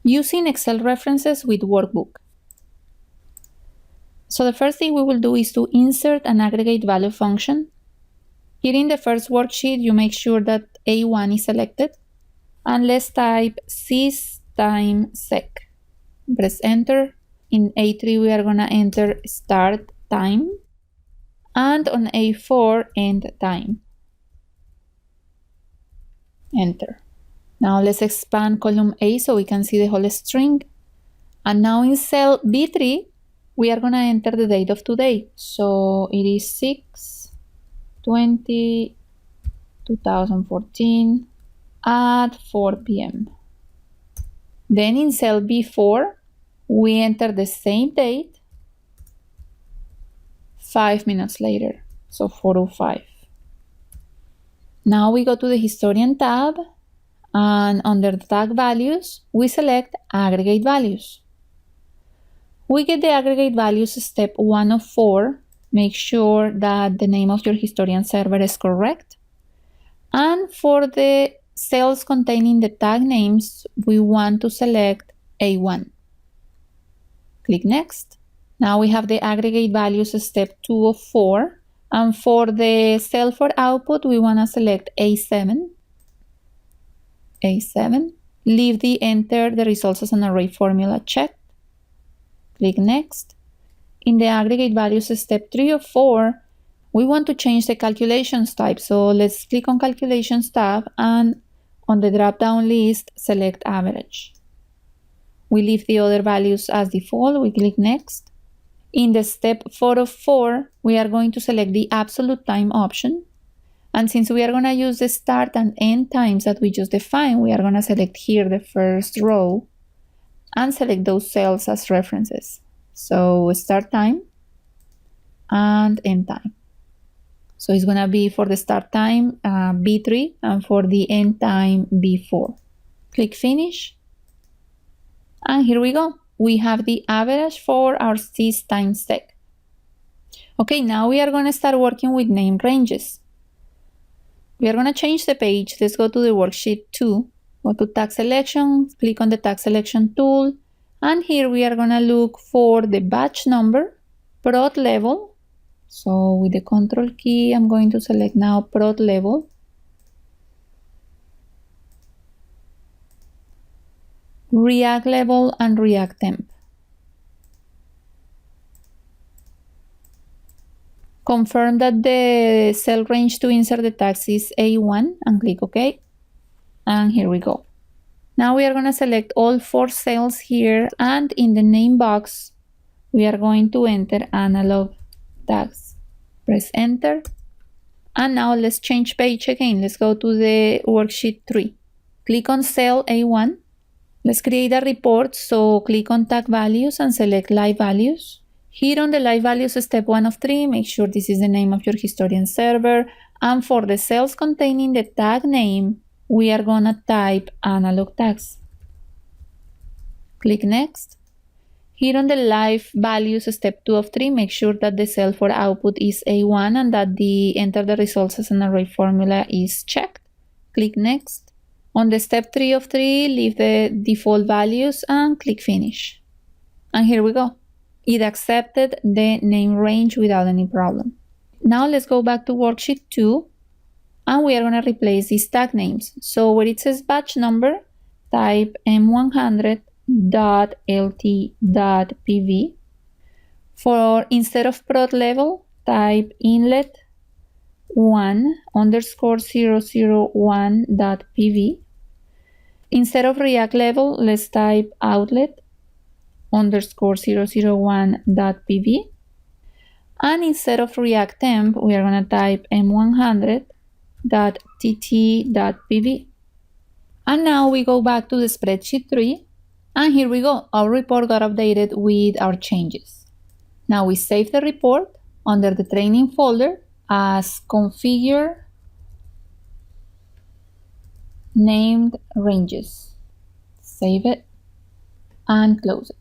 Using Excel references with Workbook. So the first thing we will do is to insert an aggregate value function. Here in the first worksheet, you make sure that A1 is selected. And let's type sys time sec. Press enter. In A3, we are going to enter start time. And on A4, end time. Enter. Now let's expand column A so we can see the whole string. And now in cell B3, we are going to enter the date of today. So it is 6/20/2014 at 4 p.m. Then in cell B4, we enter the same date 5 minutes later, so 4:05. Now we go to the Historian tab, and under the tag values, we select Aggregate Values. We get the Aggregate Values step 1 of 4. Make sure that the name of your Historian server is correct. And for the cells containing the tag names, we want to select A1. Click Next. Now we have the Aggregate Values step 2 of 4. And for the cell for output, we want to select A7. A7. Leave the Enter the results as an array formula checked. Click Next. In the Aggregate Values step 3 of 4, we want to change the calculations type. So let's click on Calculations tab, and on the drop-down list, select Average. We leave the other values as default. We click Next. In the step 4 of 4, we are going to select the absolute time option. And since we are going to use the start and end times that we just defined, we are going to select here the first row and select those cells as references. So start time and end time. So it's going to be for the start time B3 and for the end time B4. Click Finish. And here we go. We have the average for our sys time sec. Okay, now we are going to start working with name ranges. We are going to change the page. Let's go to the worksheet 2. Go to Tag Selection, click on the Tag Selection tool, and here we are going to look for the batch number, prod level. So with the Control key, I'm going to select now prod level. React level and React temp. Confirm that the cell range to insert the tags is A1 and click OK. And here we go. Now we are going to select all 4 cells here, and in the name box, we are going to enter analog tags. Press enter. And now let's change page again. Let's go to the worksheet 3. Click on cell A1. Let's create a report, so click on Tag Values and select Live Values. Here on the Live Values step 1 of 3, make sure this is the name of your Historian server. And for the cells containing the tag name, we are going to type Analog Tags. Click Next. Here on the Live Values step 2 of 3, make sure that the cell for output is A1 and that the Enter the Results as an Array formula is checked. Click Next. On the step 3 of 3, leave the default values and click Finish. And here we go. It accepted the name range without any problem. Now let's go back to worksheet 2, and we are going to replace these tag names. So where it says batch number, type m100.lt.pv. For instead of prod level, type inlet 1_001.pv. Instead of React level, let's type outlet _001.pv. And instead of React temp, we are going to type m100.tt.pv. And now we go back to the spreadsheet 3, and here we go. Our report got updated with our changes. Now we save the report under the training folder as configure named ranges. Save it and close it.